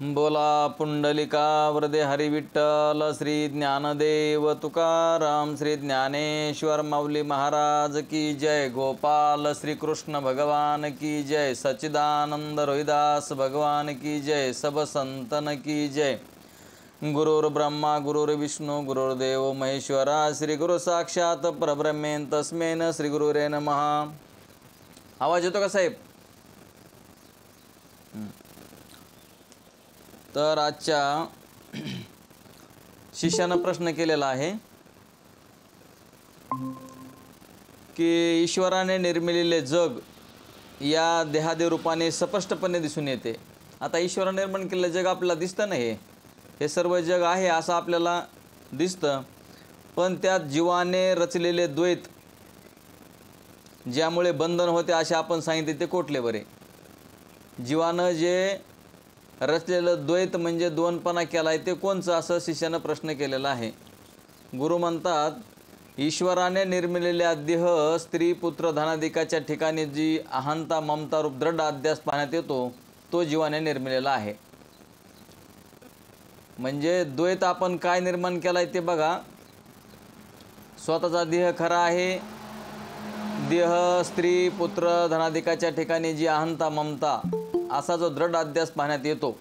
बोला पुंडलिका वरदे हरी विठ्ठल श्री ज्ञानदेव तुकाराम श्री ज्ञानेश्वर माऊली महाराज की जय। गोपाल श्री कृष्ण भगवान की जय। सच्चिदानंद रोहिदास भगवान की जय। सब संतन की जय। गुरुर्ब्रह्मा गुरुर्विष्णू गुरुर्देव महेश्वरा श्री गुरु साक्षात परब्रह्मेन तस्मेन श्री गुरुरे नमः। आवाज येतो का साहेब? तर आजच्या शिष्यानं प्रश्न केलेला आहे की ईश्वराने निर्मिलेले जग या देहादी रूपाने स्पष्टपणे दिसून येते। आता ईश्वराने निर्माण केलेले जग आपल्याला दिसतं नाही, हे सर्व जग आहे असं आपल्याला दिसतं, पण त्यात जीवाने रचलेले द्वैत ज्यामुळे बंधन होते असे आपण सांगितले ते कोठले बरे? जीवानं जे रचलेलं द्वैत म्हणजे दोनपणा केला आहे ते कोणचं, असं शिष्यानं प्रश्न केलेला आहे। गुरु म्हणतात ईश्वराने निर्मिलेल्या देह स्त्री पुत्र धनाधिकाच्या ठिकाणी जी अहंता ममता रूप दृढ अध्यास पाहण्यात येतो तो जीवाने निर्मिलेला आहे। म्हणजे द्वैत आपण काय निर्माण केला आहे ते बघा। स्वतःचा देह खरा आहे, देह स्त्री पुत्र धनाधिकाच्या ठिकाणी जी अहंता ममता असा जो दृढ अध्यास पाहण्यात येतो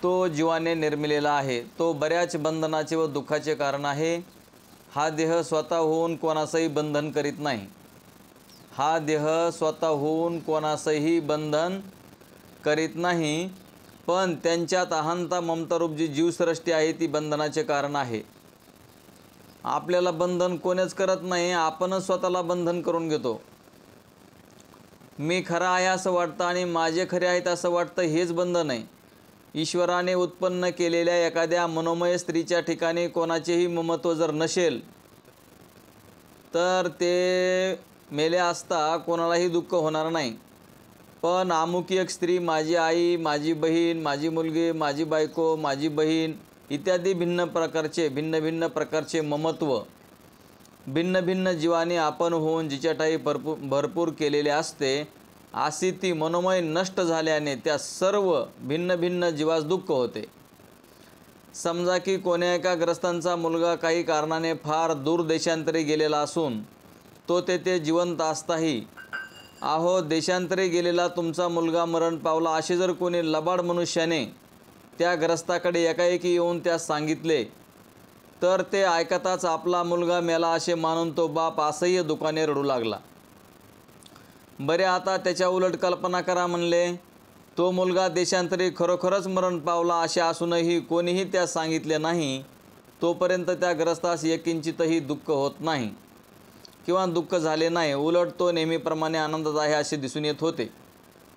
तो जीवाने निर्मिलेला आहे। तो बऱ्याच बंधनाचे व दुःखाचे कारण आहे। हा देह स्वतःहून कोणासही बंधन करीत नाही। हा देह स्वतःहून कोणासही बंधन करीत नाही, पण त्यांच्यात अहंता ममतारूप जी जीवसृष्टी आहे ती बंधनाचे कारण आहे। आपल्याला बंधन कोणीच करत नाही, आपणच स्वतःला बंधन करून घेतो। मी खरा आहे असं वाटतं आणि माझे खरे आहेत असं वाटतं, हेच बंधन आहे। ईश्वराने उत्पन्न केलेल्या एखाद्या मनोमय स्त्रीच्या ठिकाणी कोणाचेही ममत्व जर नसेल तर ते मेले असता कोणालाही दुःख होणार नाही। पण अमुकी एक स्त्री माझी आई, माझी बहीण, माझी मुलगी, माझी बायको, माझी बहीण इत्यादी भिन्न प्रकारचे ममत्व भिन्न भिन्न जीवाने आपण होऊन जिच्या ठाई भरपूर केलेले असते, अशी ती मनोमय नष्ट झाल्याने त्या सर्व भिन्न भिन्न जीवास दुःख होते। समजा की कोण्या एका ग्रस्तांचा मुलगा काही कारणाने फार दूर देशांतरी गेलेला असून तो तेथे जिवंत असताही अहो देशांतरी गेलेला तुमचा मुलगा मरण पावला असे जर कोणी लबाड मनुष्याने त्या ग्रस्ताकडे एकाएकी येऊन त्यास सांगितले तर ते ऐकताच आपला मुलगा मेला असे मानून तो बाप असह्य दुःखाने रडू लागला। बरे आता त्याच्या उलट कल्पना करा म्हणले, तो मुलगा देशांतरी खरोखरच मरण पावला असे असूनही कोणीही त्यास सांगितले नाही, तोपर्यंत त्या ग्रस्तास एकिंचितही दुःख होत नाही किंवा दुःख झाले नाही, उलट तो नेहमीप्रमाणे आनंदात आहे असे दिसून येत होते।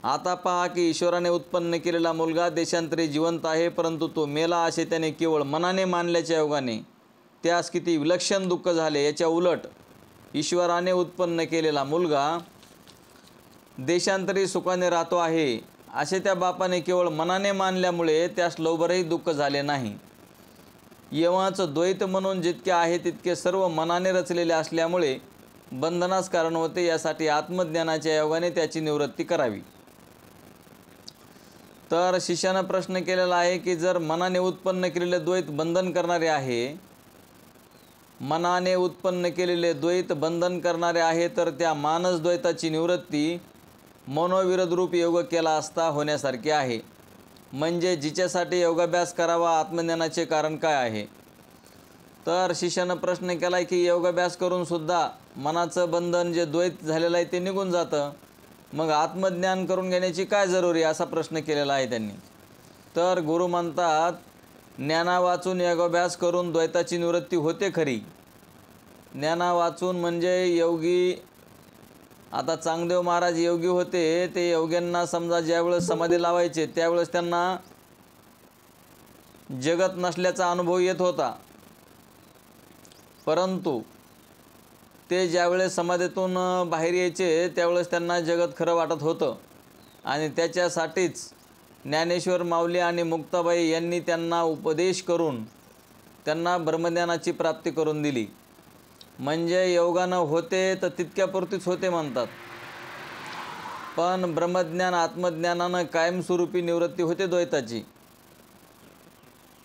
आता पहा की ईश्वराने उत्पन्न केलेला मुलगा देशांतरी जिवंत आहे, परंतु तो मेला असे त्याने केवळ मनाने मानल्याच्या योगाने त्यास किती विलक्षण दुःख झाले। याच्या उलट ईश्वराने उत्पन्न केलेला मुलगा देशांतरी सुखाने राहतो आहे असे त्या बापाने केवळ मनाने मानल्यामुळे त्यास लवबरही दुःख झाले नाही। येवाच द्वैत म्हणून जितके आहे तितके सर्व मनाने रचलेले असल्यामुळे बंधनास कारण होते। यासाठी आत्मज्ञानाच्या योगाने त्याची निवृत्ती करावी। तर शिष्यानं प्रश्न केलेला आहे की जर मनाने उत्पन्न केलेले द्वैत बंधन करणारे आहे, मनाने उत्पन्न केलेले द्वैत बंधन करणारे आहे, तर त्या मानस द्वैताची निवृत्ती मनोविरोध रूप योग केला असता होण्यासारखी आहे। म्हणजे जिच्यासाठी योगाभ्यास करावा आत्मज्ञानाचे कारण काय आहे? तर शिष्यानं प्रश्न केला की योगाभ्यास करून सुद्धा मनाचं बंधन जे द्वैत झालेलं आहे ते निघून जातं, मग आत्मज्ञान करून घेण्याची काय जरुरी असा प्रश्न केलेला आहे त्यांनी। तर गुरु म्हणतात ज्ञाना वाचून योगाभ्यास करून द्वैताची निवृत्ती होते खरी। ज्ञाना वाचून म्हणजे योगी, आता चांगदेव महाराज योगी होते, ते योग्यांना समजा ज्यावेळेस समाधी लावायचे त्यावेळेस त्यांना जगत नसल्याचा अनुभव येत होता, परंतु ते ज्यावेळेस समाधीतून बाहेर यायचे त्यावेळेस त्यांना जगत खरं वाटत होतं आणि त्याच्यासाठीच ज्ञानेश्वर माऊली आणि मुक्ताबाई यांनी त्यांना उपदेश करून त्यांना ब्रह्मज्ञानाची प्राप्ती करून दिली। म्हणजे योगानं होते तर तितक्यापुरतीच होते म्हणतात, पण ब्रह्मज्ञान आत्मज्ञानानं कायमस्वरूपी निवृत्ती होते द्वैताची.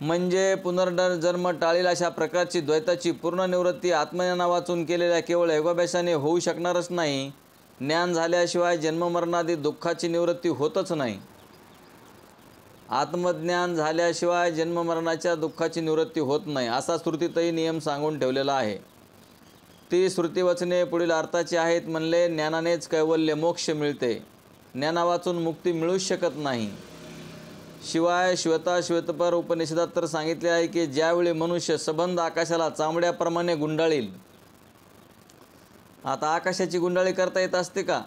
म्हणजे पुनर्जन्म टाळील अशा प्रकारची द्वैताची पूर्ण निवृत्ती आत्मज्ञाना वाचून केलेल्या केवळ योगाभ्यासाने होऊ शकणारच नाही. ज्ञान झाल्याशिवाय जन्ममरणादी दुःखाची निवृत्ती होतच नाही. आत्मज्ञान झाल्याशिवाय जन्ममरणाच्या दुःखाची निवृत्ती होत नाही असा श्रुतीतही नियम सांगून ठेवलेला आहे. ती श्रुतीवचने पुढील अर्थाची आहेत. म्हणले, ज्ञानानेच कैवल्य मोक्ष मिळते. ज्ञाना वाचून मुक्ती मिळूच शकत नाही. शिवाय श्वेताश्वेतपर उपनिषदात तर सांगितले आहे की ज्यावेळी मनुष्य सबंध आकाशाला चामड्याप्रमाणे गुंडाळील. आता आकाशाची गुंडाळी करता येत असते का?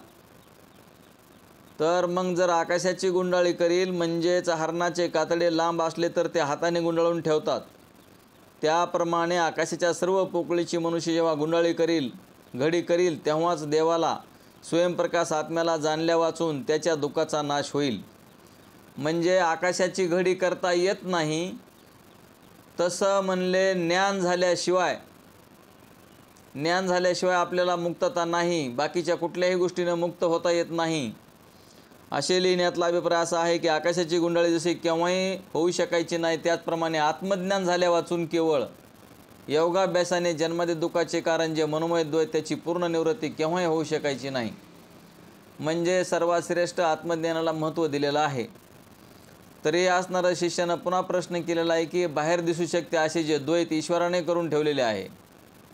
तर मग जर आकाशाची गुंडाळी करील म्हणजेच हरणाचे कातडे लांब असले तर ते हाताने गुंडाळून ठेवतात. त्याप्रमाणे आकाशाच्या सर्व पोकळीची मनुष्य जेव्हा गुंडाळी करील, घडी करील, तेव्हाच देवाला स्वयंप्रकाश आत्म्याला जाणल्या वाचून त्याच्या दुःखाचा नाश होईल. म्हणजे आकाशाची घडी करता येत नाही. तसं म्हणले, ज्ञान झाल्याशिवाय आपल्याला मुक्तता नाही. बाकीच्या कुठल्याही गोष्टीनं मुक्त होता येत नाही. असे लिहिण्यातला अभिप्राय असा आहे की आकाशाची गुंडाळी जशी केव्हाही होऊ शकायची नाही, त्याचप्रमाणे आत्मज्ञान झाल्या वाचून केवळ योगाभ्यासाने जन्मादी दुःखाचे कारण जे मनोमय द्वैत त्याची पूर्ण निवृत्ती केव्हाही होऊ शकायची नाही. म्हणजे सर्वात श्रेष्ठ आत्मज्ञानाला महत्त्व दिलेलं आहे. तरी असणाऱ्या शिष्यानं पुन्हा प्रश्न केलेला आहे की बाहेर दिसू शकते असे जे द्वैत ईश्वराने करून ठेवलेले आहे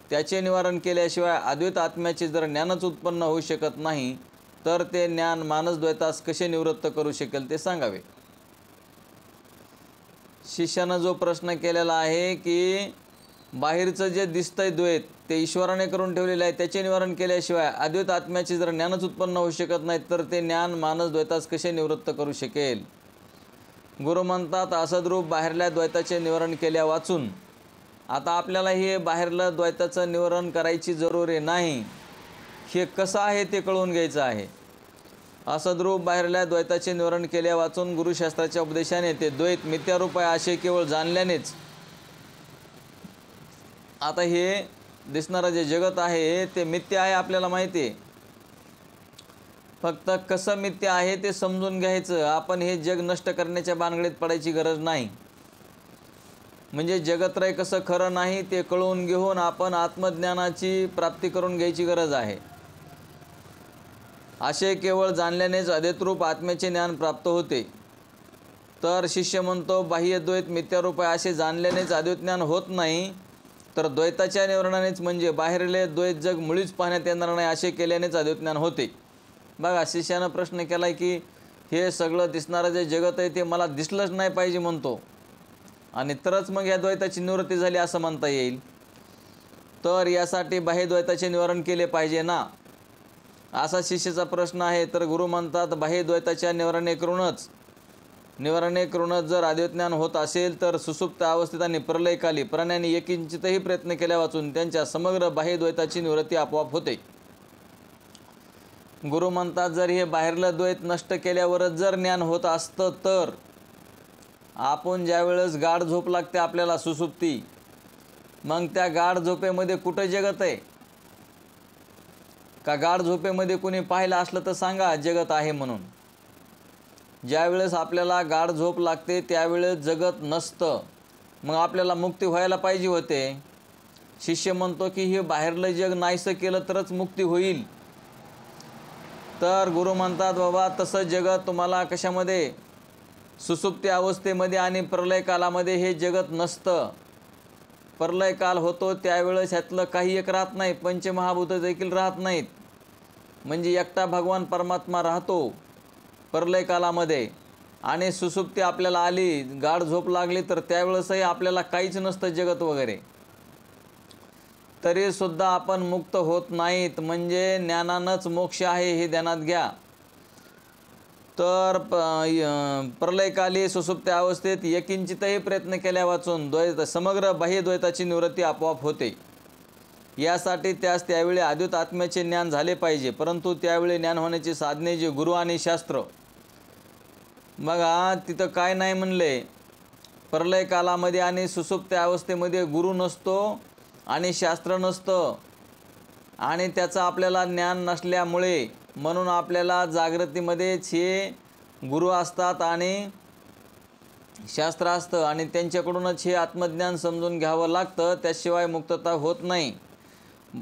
त्याचे निवारण केल्याशिवाय अद्वैत आत्म्याचे जर ज्ञानच उत्पन्न होऊ शकत नाही तर ते ज्ञान मानसद्वैतास कसे निवृत्त करू शकेल ते सांगावे. शिष्यानं जो प्रश्न केलेला आहे की बाहेरचं जे दिसतंय द्वैत ते ईश्वराने करून ठेवलेले आहे, त्याचे निवारण केल्याशिवाय अद्वैत आत्म्याचे जर ज्ञानच उत्पन्न होऊ शकत नाही तर ते ज्ञान मानसद्वैतास कसे निवृत्त करू शकेल. गुरु म्हणतात, असद्रूप बाहेरल्या द्वैताचे निवारण केल्या वाचून. आता आपल्याला हे बाहेरलं द्वैताचं निवारण करायची जरुरी नाही. हे कसं आहे ते कळून घ्यायचं आहे. असद्रूप बाहेरल्या द्वैताचे निवारण केल्या वाचून गुरुशास्त्राच्या उपदेशाने ते द्वैत मिथ्यारूप आहे असे केवळ जाणल्यानेच. आता हे दिसणारं जे जगत आहे ते मिथ्या आहे आपल्याला माहिती आहे. फक्त कसं मिथ्या आहे ते समजून घ्यायचं. आपण हे जग नष्ट करण्याच्या भानगडीत पडायची गरज नाही. म्हणजे जगत्रय कसं खरं नाही ते कळून घेऊन आपण आत्मज्ञानाची प्राप्ती करून घ्यायची गरज आहे. असे केवळ जाणल्यानेच अद्वैतरूप आत्म्याचे ज्ञान प्राप्त होते. तर शिष्य म्हणतो, बाह्यद्वैत मिथ्यारूप आहे असे जाणल्यानेच अद्वैत ज्ञान होत नाही, तर द्वैताच्या निवारणानेच म्हणजे बाहेरले द्वैत जग मुळीच पाहण्यात येणार नाही असे केल्यानेच अद्वैत ज्ञान होते. बघा, शिष्यानं प्रश्न केला आहे की हे सगळं दिसणारं जे जगत आहे ते मला दिसलंच नाही पाहिजे म्हणतो आणि तरच मग या द्वैताची निवृत्ती झाली असं म्हणता येईल. तर यासाठी बाह्यद्वैताचे निवारण केले पाहिजे ना, असा शिष्याचा प्रश्न आहे. तर गुरु म्हणतात, बाह्यद्वैताच्या निवारणे करूनच जर अद्वैतज्ञान होत असेल तर सुसुप्त अवस्थेत आणि प्रलयकाली प्राण्यांनी एकिंचितही प्रयत्न केल्या वाचून त्यांच्या समग्र बाह्यद्वैताची निवृत्ती आपोआप होते. गुरु म्हणतात, जर हे बाहेरलं द्वैत नष्ट केल्यावरच जर ज्ञान होत असतं तर आपण ज्यावेळेस गाढ झोप लागते आपल्याला सुसुप्ती, मग त्या गाढ झोपेमध्ये कुठं जगत आहे का? गाढ झोपेमध्ये कुणी पाहिलं असलं तर सांगा जगत आहे म्हणून. ज्यावेळेस आपल्याला गाढ झोप लागते त्यावेळेस जगत नसतं, मग आपल्याला मुक्ती व्हायला पाहिजे होते. शिष्य म्हणतो की हे बाहेरलं जग नाहीसं केलं तरच मुक्ती होईल. तर गुरु म्हणतात, बाबा तसं जगत तुम्हाला कशामध्ये? सुसुप्ती अवस्थेमध्ये आणि प्रलय कालामध्ये हे जगत नसतं. प्रलय काल होतो त्यावेळेस ह्यातलं काही एक राहत नाही, पंचमहाभूत देखील राहत नाहीत. म्हणजे एकटा भगवान परमात्मा राहतो प्रलय कालामध्ये. आणि सुसुप्ती आपल्याला आली, गाढ झोप लागली तर त्यावेळेसही आपल्याला काहीच नसतं जगत वगैरे, तरीसुद्धा आपण मुक्त होत नाहीत. म्हणजे ज्ञानानंच मोक्ष आहे हे ध्यानात घ्या. तर प्रलयकाली सुसुप्त अवस्थेत एकिंचितही प्रयत्न केल्या वाचून समग्र बाह्यद्वैताची निवृत्ती आपोआप होते. यासाठी त्यास त्यावेळी अद्वैत आत्म्याचे ज्ञान झाले पाहिजे. परंतु त्यावेळी ज्ञान होण्याची साधने जे गुरु आणि शास्त्र. बघा तिथं काय नाही म्हणले, प्रलय कालामध्ये आणि सुसुप्त अवस्थेमध्ये गुरु नसतो आणि शास्त्र नसतं आणि त्याचं आपल्याला ज्ञान नसल्यामुळे म्हणून आपल्याला जागृतीमध्येच हे गुरु असतात आणि शास्त्र असतं आणि त्यांच्याकडूनच हे आत्मज्ञान समजून घ्यावं लागतं, त्याशिवाय मुक्तता होत नाही.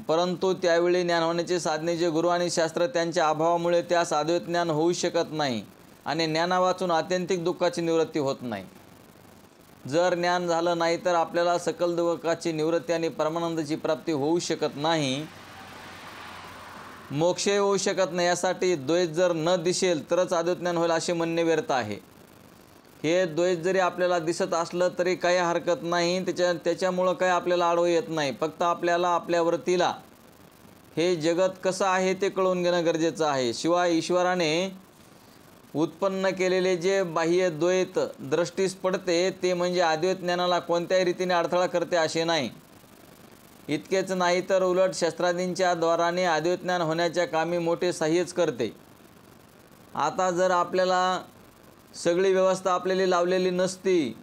परंतु त्यावेळी ज्ञान होण्याचे साधने जे गुरु आणि शास्त्र त्यांच्या अभावामुळे त्यास अद्वैत ज्ञान होऊ शकत नाही आणि ज्ञाना वाचून आत्यंतिक दुःखाची निवृत्ती होत नाही. जर ज्ञान झालं नाही तर आपल्याला सकल दुःखाची निवृत्ती आणि परमानंदाची प्राप्ती होऊ शकत नाही, मोक्षही होऊ शकत नाही. यासाठी द्वैत जर न दिसेल तरच अद्वैत ज्ञान होईल असे म्हणणे व्यर्थ आहे. हे द्वैत जरी आपल्याला दिसत असलं तरी काही हरकत नाही, त्याच्यामुळं काही आपल्याला आडवं येत नाही. फक्त आपल्याला आपल्या वृत्तीला हे जगत कसं आहे ते कळून घेणं गरजेचं आहे. शिवाय ईश्वराने उत्पन्न केलेले जे बाह्य द्वैत दृष्टीस पडते ते म्हणजे अद्वैत ज्ञानाला कोणत्याही रीतीने अडथळा करते असे नाही. इतकेच नाही तर उलट शास्त्रादींच्या द्वाराने अद्वैत ज्ञान होण्याच्या कामी मोठे सहाय्यच करते. आता जर आपल्याला सगळी व्यवस्था आपल्याला लावलेली नसती,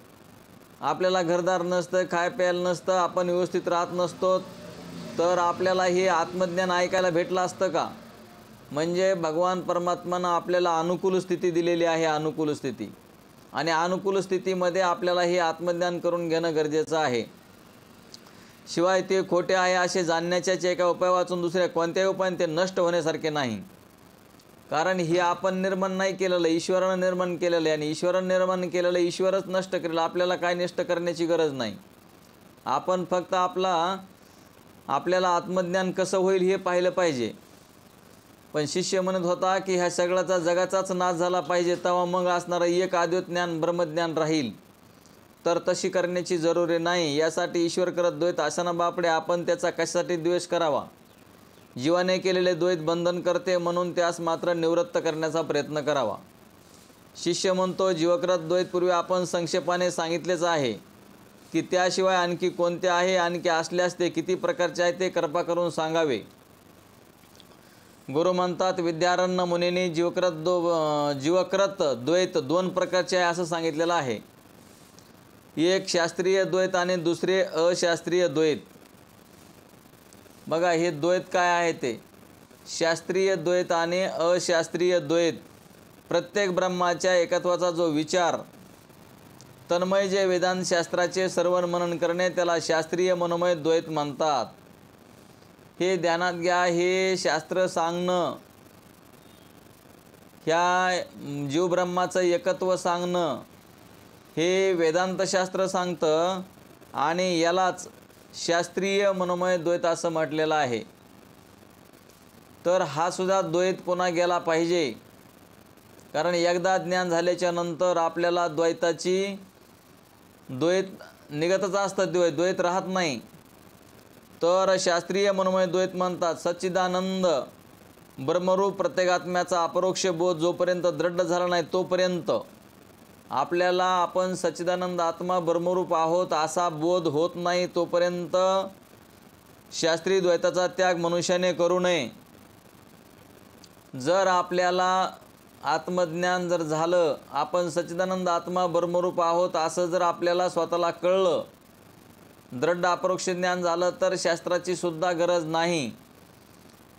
आपल्याला घरदार नसतं, खाय प्यायला नसतं, आपण व्यवस्थित राहत नसतो, तर आपल्याला हे आत्मज्ञान ऐकायला भेटलं असतं का? म्हणजे भगवान परमात्मानं आपल्याला अनुकूल स्थिती दिलेली आहे, अनुकूल स्थिती. आणि अनुकूल स्थितीमध्ये आपल्याला हे आत्मज्ञान करून घेणं गरजेचं आहे. शिवाय ते खोटे आहे असे जाणण्याच्याच एका उपाय वाचून दुसऱ्या कोणत्याही उपायाने ते नष्ट होण्यासारखे नाही. कारण हे आपण निर्माण नाही केलेलं, ईश्वरानं निर्माण केलेलं आहे आणि ईश्वरानं निर्माण केलेलं ईश्वरच नष्ट करेल. आपल्याला काय नष्ट करण्याची गरज नाही. आपण फक्त आपल्याला आत्मज्ञान कसं होईल हे पाहिलं पाहिजे. पण शिष्य म्हणत होता की ह्या सगळ्याचा जगाचाच नाश झाला पाहिजे, तेव्हा मग असणारं एक अद्वैत ज्ञान ब्रह्मज्ञान राहील. तर तशी करण्याची जरुरी नाही. यासाठी ईश्वर करत द्वैत असाना बापडे, आपण त्याचा कशासाठी द्वेष करावा? जीवाने केलेले द्वैत बंधन करते, म्हणून त्यास मात्र निवृत्त करण्याचा प्रयत्न करावा. शिष्य म्हणतो, जीवकृत द्वैत पूर्वी आपण संक्षेपाने सांगितलेच आहे की त्याशिवाय आणखी कोणते आहे, आणखी असल्यास ते किती प्रकारचे आहे ते कृपा करून सांगावे. गुरु म्हणतात, विद्यारण्य मुनींनी जीवकृत द्वैत दोन प्रकारचे आहे असं सांगितलेलं आहे. एक शास्त्रीय द्वैत आणि दुसरे अशास्त्रीय द्वैत. बघा हे द्वैत काय आहे ते. शास्त्रीय द्वैत आणि अशास्त्रीय द्वैत. प्रत्येक ब्रह्माच्या एकत्वाचा जो विचार, तन्मय जे वेदांतशास्त्राचे श्रवण मनन करणे, त्याला शास्त्रीय मनोमय द्वैत म्हणतात. हे ध्यानात घ्या. हे शास्त्र सांगणं, ह्या जीवब्रह्माचं एकत्व सांगणं हे वेदांतशास्त्र सांगतं आणि यालाच शास्त्रीय मनोमय द्वैत असं म्हटलेलं आहे. तर हा सुद्धा द्वैत पुन्हा गेला पाहिजे. कारण एकदा ज्ञान झाल्याच्या नंतर आपल्याला द्वैत निघतच असतं, द्वैत राहत नाही. तर शास्त्रीय मनोमय द्वैत म्हणतात, सच्चिदानंद ब्रह्मरूप प्रत्येगात्म्याचा अपरोक्ष बोध जोपर्यंत दृढ झाला नाही तोपर्यंत आपल्याला आपण सच्चिदानंद आत्मा ब्रह्मरूप आहोत असा बोध होत नाही, तोपर्यंत शास्त्रीय द्वैताचा त्याग मनुष्याने करू नये. जर आपल्याला आत्मज्ञान जर झालं, आपण सच्चिदानंद आत्मा ब्रह्मरूप आहोत असं जर आपल्याला स्वतःला कळलं, दृढ अपरोक्ष ज्ञान झालं, तर शास्त्राची सुद्धा गरज नाही.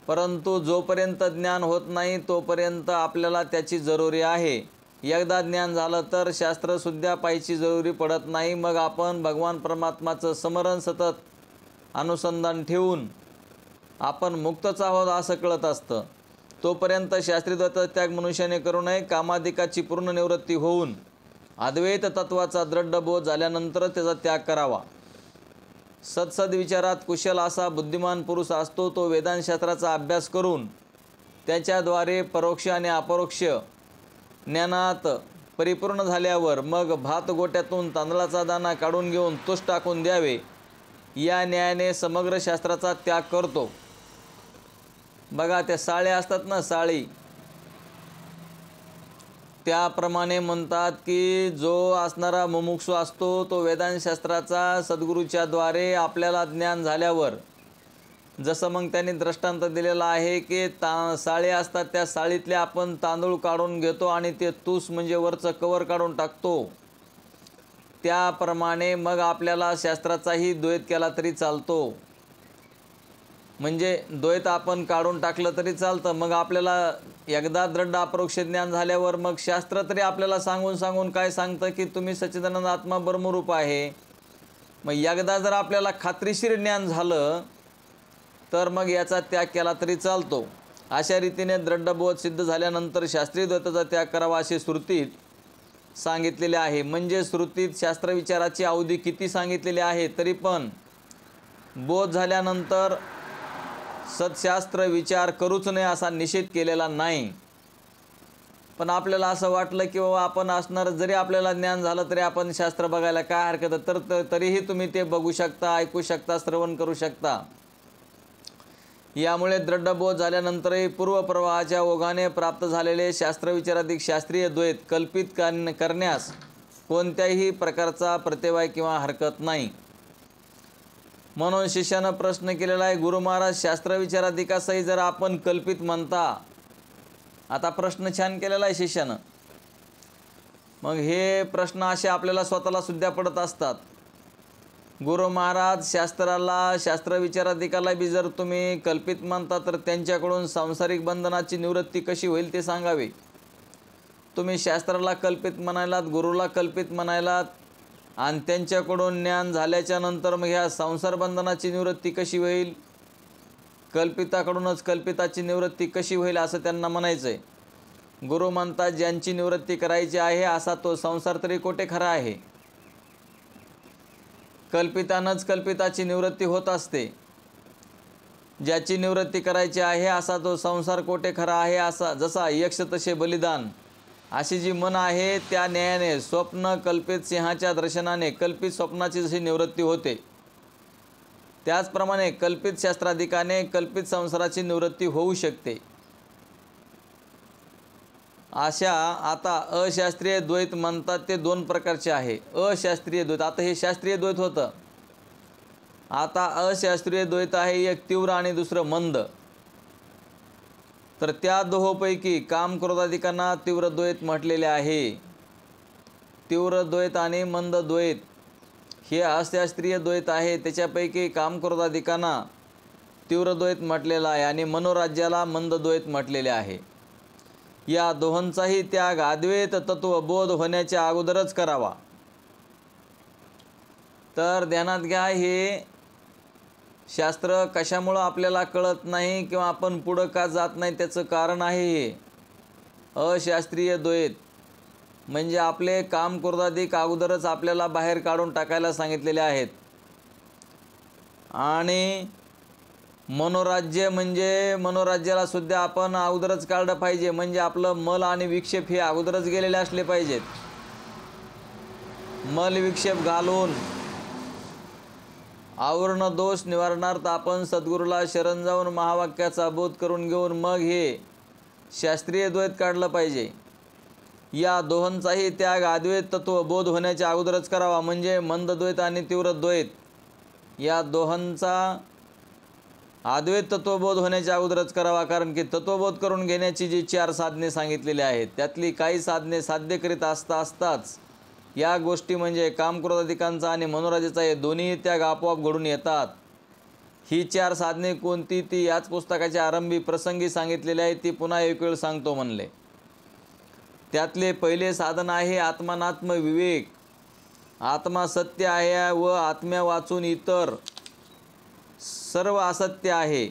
परंतु जोपर्यंत ज्ञान होत नाही तोपर्यंत आपल्याला त्याची जरुरी आहे. एकदा ज्ञान झालं तर शास्त्रसुद्धा पाहायची जरुरी पडत नाही. मग आपण भगवान परमात्माचं स्मरण सतत अनुसंधान ठेवून आपण मुक्तच आहोत असं कळत असतं. तोपर्यंत शास्त्रीय द्वैताचा त्याग मनुष्याने करू नये. कामाधिकाची पूर्ण निवृत्ती होऊन अद्वैत तत्वाचा दृढ बोध झाल्यानंतर त्याचा त्याग करावा. सद्विचारात कुशल असा बुद्धिमान पुरुष असतो तो वेदांतशास्त्राचा अभ्यास करून त्याच्याद्वारे परोक्ष आणि अपरोक्ष ज्ञानात परिपूर्ण झाल्यावर मग भात गोट्यातून तांदळाचा दाणा काढून घेऊन तोच टाकून द्यावे, या न्यायाने समग्र शास्त्राचा त्याग करतो. बघा त्या साळ्या असतात ना, साळी, त्याप्रमाणे म्हणतात की जो असणारा मुमुक्षू असतो तो वेदांतशास्त्राचा सद्गुरूच्या द्वारे आपल्याला ज्ञान झाल्यावर, जसं मग त्यांनी दृष्टांत दिलेला आहे की साळे असतात, त्या साळीतले आपण तांदूळ काढून घेतो आणि ते तूस म्हणजे वरचं कवर काढून टाकतो, त्याप्रमाणे मग आपल्याला शास्त्राचाही द्वैत केला तरी चालतो. म्हणजे द्वैत आपण काढून टाकलं तरी चालतं. मग आपल्याला एकदा दृढ अपरोक्ष ज्ञान झाल्यावर मग शास्त्र तरी आपल्याला सांगून काय सांगतं की तुम्ही सच्चिदानंद आत्मा ब्रह्मरूप आहे. मग एकदा जर आपल्याला खात्रीशीर ज्ञान झालं तर मग याचा त्याग केला तरी चालतो. अशा रीतीने दृढबोध सिद्ध झाल्यानंतर शास्त्रीय द्वैताचा त्याग करावा असे श्रुतीत सांगितलेले आहे. म्हणजे श्रुतीत शास्त्रविचाराची अवधी किती सांगितलेली आहे तरी पण बोध झाल्यानंतर सत्शास्त्र विचार करूच नये असा निषेध केलेला नाही. पण आपल्याला असं वाटलं की बाबा आपण असणार, जरी आपल्याला ज्ञान झालं तरी आपण शास्त्र बघायला काय हरकत आहे, तर तरीही तुम्ही ते बघू शकता, ऐकू शकता, श्रवण करू शकता. यामुळे दृढबोध झाल्यानंतरही पूर्वप्रवाहाच्या ओघाने प्राप्त झालेले शास्त्रविचाराधिक शास्त्रीय द्वैत कल्पित करण्यास कोणत्याही प्रकारचा प्रतिवाय किंवा हरकत नाही. म्हणून शिष्यानं प्रश्न केलेला आहे, गुरु महाराज शास्त्रविचाराधिकासही जर आपण कल्पित म्हणता. आता प्रश्न छान केलेला आहे शिष्यानं. मग हे प्रश्न असे आपल्याला स्वतःला सुद्धा पडत असतात. गुरु महाराज शास्त्रविचाराधिकाला बी जर तुम्ही कल्पित मानता तर त्यांच्याकडून सांसारिक बंधनाची निवृत्ती कशी होईल ते सांगावे. तुम्ही शास्त्राला कल्पित म्हणायलात, गुरुला कल्पित म्हणायलात आणि त्यांच्याकडून ज्ञान झाल्याच्या नंतर मग ह्या संसार बंधनाची निवृत्ती कशी होईल, कल्पिताकडूनच कल्पिताची निवृत्ती कशी होईल असं त्यांना म्हणायचं आहे. गुरु म्हणतात ज्यांची निवृत्ती करायची आहे असा तो संसार तरी कोठे खरा आहे. कल्पितानंच कल्पिताची निवृत्ती होत असते. ज्याची निवृत्ती करायची आहे असा तो संसार कोठे खरा आहे. असा जसा यक्ष तसे बलिदान अशी जी मन आहे त्या न्यायाने स्वप्न कल्पित सिंहाच्या दर्शनाने कल्पित स्वप्नाची जशी निवृत्ती होते त्याचप्रमाणे कल्पित शास्त्राधिकाने कल्पित संसाराची निवृत्ती होऊ शकते. अशा आता अशास्त्रीय द्वैत म्हणतात ते दोन प्रकारचे आहे. अशास्त्रीय द्वैत, आता हे शास्त्रीय द्वैत होतं, आता अशास्त्रीय द्वैत आहे, एक तीव्र आणि दुसरं मंद. तर त्या दोहोपैकी काम क्रोधाधिकांना तीव्र द्वैत म्हटलेले आहे. तीव्र द्वैत आणि मंद द्वैत हे अशास्त्रीय द्वैत आहे. त्याच्यापैकी काम क्रोधाधिकांना तीव्र द्वैत म्हटलेला आहे आणि मनोराज्याला मंद द्वैत म्हटलेले आहे. या दोहोंचाही त्याग अद्वैत तत्व बोध होण्याच्या अगोदरच करावा. तर ध्यानात घ्या, हे शास्त्र कशामुळं आपल्याला कळत नाही किंवा आपण पुढं का जात नाही त्याचं कारण आहे हे अशास्त्रीय द्वैत. म्हणजे आपले काम क्रोधाधिक अगोदरच आपल्याला बाहेर काढून टाकायला सांगितलेले आहेत. आणि मनोराज्य म्हणजे मनोराज्याला सुद्धा आपण अगोदरच काढलं पाहिजे. म्हणजे आपलं मल आणि विक्षेप हे अगोदरच गेलेले असले पाहिजेत. मल विक्षेप घालून आवरण दोष निवारणार्थ आपण सद्गुरूला शरण जाऊन महावाक्याचा बोध करून घेऊन मग हे शास्त्रीय द्वैत काढलं पाहिजे. या दोहोंचाही त्याग अद्वैत तत्व बोध होण्याच्या अगोदरच करावा. म्हणजे मंद द्वैत आणि तीव्र द्वैत या दोहोंचा अद्वैत तत्वबोध होण्याच्या अगोदरच करावा. कारण की तत्वबोध करून घेण्याची जी 4 साधने सांगितलेली आहेत त्यातली काही साधने साध्य करीत असताच या गोष्टी म्हणजे कामक्रोधाधिकांचा आणि मनोराज्याचा हे दोन्ही त्याग आपोआप घडून येतात. ही 4 साधने कोणती ती याच पुस्तकाच्या आरंभी प्रसंगी सांगितलेली आहे. ती पुन्हा एक वेळ सांगतो म्हणले. त्यातले पहिले साधन आहे आत्मानात्म विवेक. आत्मा सत्य आहे व आत्म्या वाचून इतर सर्व असत्य आहे.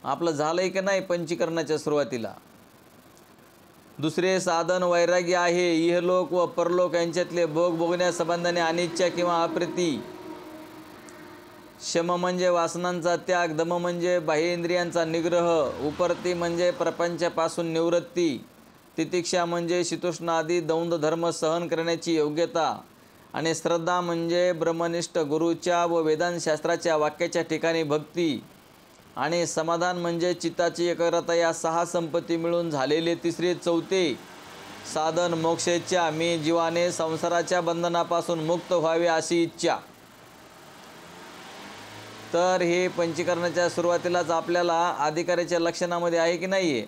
आपलं झालंय की नाही पंचीकरणाच्या सुरुवातीला. दुसरे साधन वैराग्य आहे. इहलोक व परलोक यांच्यातले भोग भोगण्या संबंधाने अनिच्छा किंवा अप्रिती. शम म्हणजे वासनांचा त्याग, दम म्हणजे बाह्य इंद्रियांचा निग्रह, उपरती म्हणजे प्रपंचापासून निवृत्ती, तितिक्षा म्हणजे शीतोष्ण आदी दौंद धर्म सहन करण्याची योग्यता आणि श्रद्धा म्हणजे ब्रह्मनिष्ठ गुरुच्या व वेदांतशास्त्राच्या वाक्याच्या ठिकाणी भक्ती आणि समाधान म्हणजे चित्ताची एकाग्रता. या 6 संपत्ती मिळून झालेले तिसरे चौथे साधन मोक्षेच्छा. मी जीवाने संसाराच्या बंधनापासून मुक्त व्हावे अशी इच्छा. तर हे पंचीकरणाच्या सुरुवातीलाच आपल्याला अधिकाराच्या लक्षणामध्ये आहे की नाही आहे.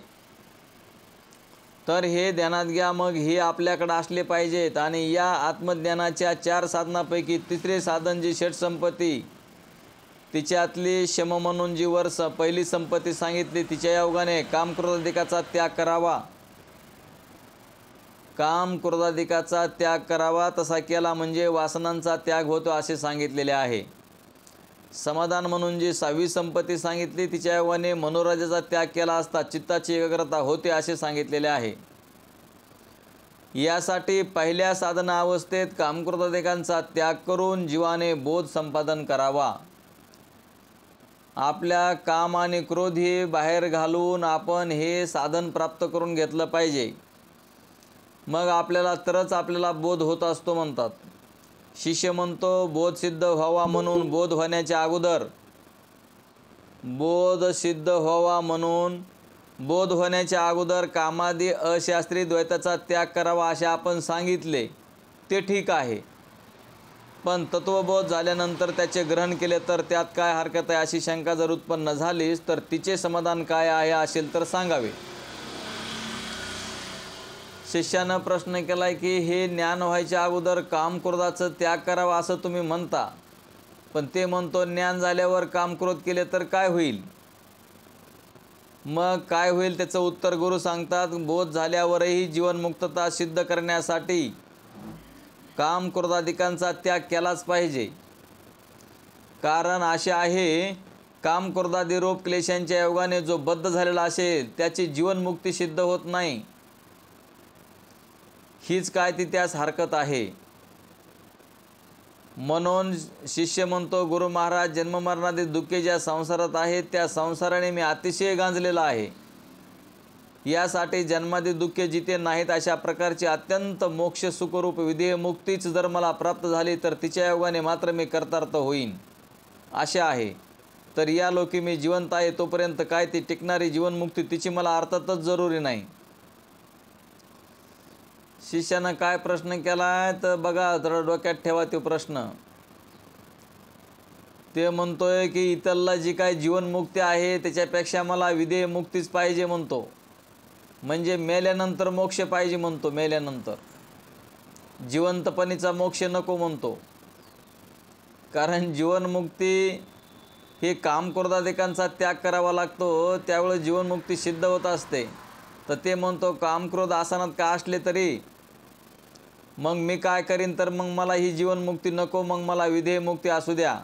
तर हे ध्यानात घ्या. मग हे आपल्याकडे असले पाहिजेत. आणि या आत्मज्ञानाच्या 4 साधनापैकी तिसरे साधन जी षटसंपत्ती तिच्यातली शम म्हणून जी पहिली संपत्ती सांगितली तिच्या योगाने काम क्रोधाधिकाचा त्याग करावा. काम क्रोधाधिकाचा त्याग करावा, तसा केला म्हणजे वासनांचा त्याग होतो असे सांगितलेले आहे. समाधान म्हणून जी 6वी संपत्ती सांगितली तिच्या योगाने मनोराज्याचा त्याग केला असता चित्ताची एकाग्रता होते असे सांगितलेले आहे. यासाठी पहिल्या साधना अवस्थेत कामक्रोधाधिकांचा त्याग करून जीवाने बोध संपादन करावा. आपल्या काम आणि क्रोध हे बाहेर घालून आपण हे साधन प्राप्त करून घेतलं पाहिजे. मग आपल्याला तरच आपल्याला बोध होत असतो म्हणतात. शिष्य म्हणतो बोध सिद्ध व्हावा म्हणून बोध होण्याच्या अगोदर बोध होण्याच्या अगोदर कामादी अशास्त्रीय द्वैताचा त्याग करावा असे आपण सांगितले, ते ठीक आहे. पण तत्वबोध झाल्यानंतर त्याचे ग्रहण केले तर त्यात काय हरकत आहे अशी शंका जर उत्पन्न झालीच तर तिचे समाधान काय आहे असेल तर सांगावे. शिष्यानं प्रश्न केलाय की हे ज्ञान व्हायच्या अगोदर काम क्रोधाचा त्याग करावा असं तुम्ही म्हणता, पण ते म्हणतो ज्ञान झाल्यावर काम क्रोध केले तर काय होईल. मग काय होईल त्याचं उत्तर गुरु सांगतात. बोध झाल्यावरही जीवनमुक्तता सिद्ध करण्यासाठी काम क्रोधाधिकांचा त्याग केलाच पाहिजे. कारण असे आहे, काम क्रोधादी रूप क्लेशांच्या योगाने जो बद्ध झालेला असेल त्याची जीवनमुक्ती सिद्ध होत नाही. हीच काय ती त्यास हरकत आहे. म्हणून शिष्य म्हणतो गुरु महाराज, जन्ममरणादी दुःखे ज्या संसारात आहेत त्या संसाराने मी अतिशय गांजलेला आहे. यासाठी जन्मादी दुःखे जिथे नाहीत अशा प्रकारची अत्यंत मोक्ष सुखरूप विधेय मुक्तीच जर मला प्राप्त झाली तर तिच्या योगाने मात्र मी कर्तार्थ होईन असे आहे. तर या लोकी मी जिवंत आहे तोपर्यंत काय ती टिकणारी जीवनमुक्ती तिची मला अर्थातच जरुरी नाही. शिष्यानं काय प्रश्न केलाय तर बघा, जरा डोक्यात ठेवा तो प्रश्न. ते म्हणतोय की इतरला जी काय जीवनमुक्ती आहे त्याच्यापेक्षा मला विधेय मुक्तीच पाहिजे म्हणतो. म्हणजे मेल्यानंतर मोक्ष पाहिजे म्हणतो. मेल्यानंतर जिवंतपणीचा मोक्ष नको म्हणतो. कारण जीवनमुक्ती हे काम क्रोधाधिकांचा त्याग करावा लागतो, त्यावेळेस जीवनमुक्ती सिद्ध होत असते. तर ते म्हणतो काम क्रोध आसनात का असले तरी मग मी काय करीन, तर मग मला ही जीवनमुक्ती नको, मग मला विधेय मुक्ती असू द्या,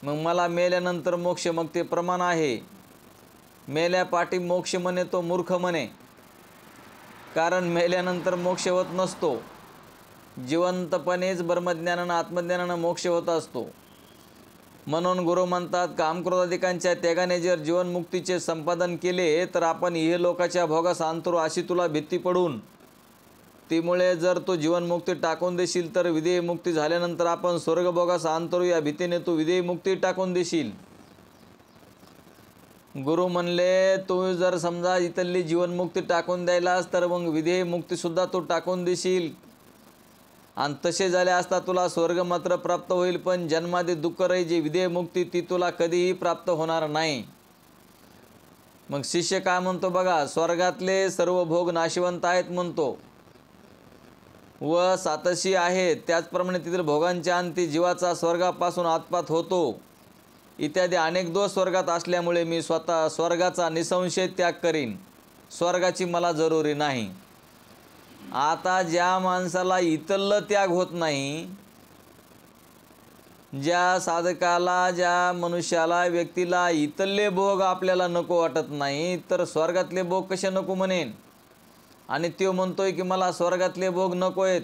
मग मला मेल्यानंतर मोक्ष. मग ते प्रमाण आहे. मेल्यापाठी मोक्ष म्हणे तो मूर्ख म्हणे, कारण मेल्यानंतर मोक्ष होत नसतो. जिवंतपणेच ब्रह्मज्ञानानं आत्मज्ञानानं मोक्ष होत असतो. म्हणून गुरु म्हणतात कामक्रोधाधिकांच्या त्यागाने जर जीवनमुक्तीचे संपादन केले तर आपण इहलोकाच्या भोगास अंतरू अशी तुला भीती पडून तीमुळे जर तू जीवनमुक्ती टाकून देशील तर विधेय मुक्ती झाल्यानंतर आपण स्वर्गभोगास अंतरू या भीतीने तू विधेय मुक्ती टाकून देशील. गुरु म्हणले तू जर समजा इथली जीवनमुक्ती टाकून द्यायलास तर मग विधेय मुक्तीसुद्धा तू टाकून देशील आणि तसे झाले असता तुला स्वर्ग मात्र प्राप्त होईल, पण जन्मादी दुःखरही जी विधेय मुक्ती ती तुला कधीही प्राप्त होणार नाही. मग शिष्य काय म्हणतो बघा, स्वर्गातले सर्व भोग नाशिवंत आहेत म्हणतो व सातशी आहेत, त्याचप्रमाणे तिथील भोगांच्या अंती जीवाचा स्वर्गापासून आतपात होतो इत्यादी अनेक दोष स्वर्गात असल्यामुळे मी स्वतः स्वर्गाचा निसंशय त्याग करीन. स्वर्गाची मला जरुरी नाही. आता ज्या माणसाला इतरलं त्याग होत नाही, ज्या साधकाला ज्या मनुष्याला व्यक्तीला इतरले भोग आपल्याला नको वाटत नाही तर स्वर्गातले भोग कसे नको म्हणेन. आणि तो म्हणतोय की मला स्वर्गातले भोग नको आहेत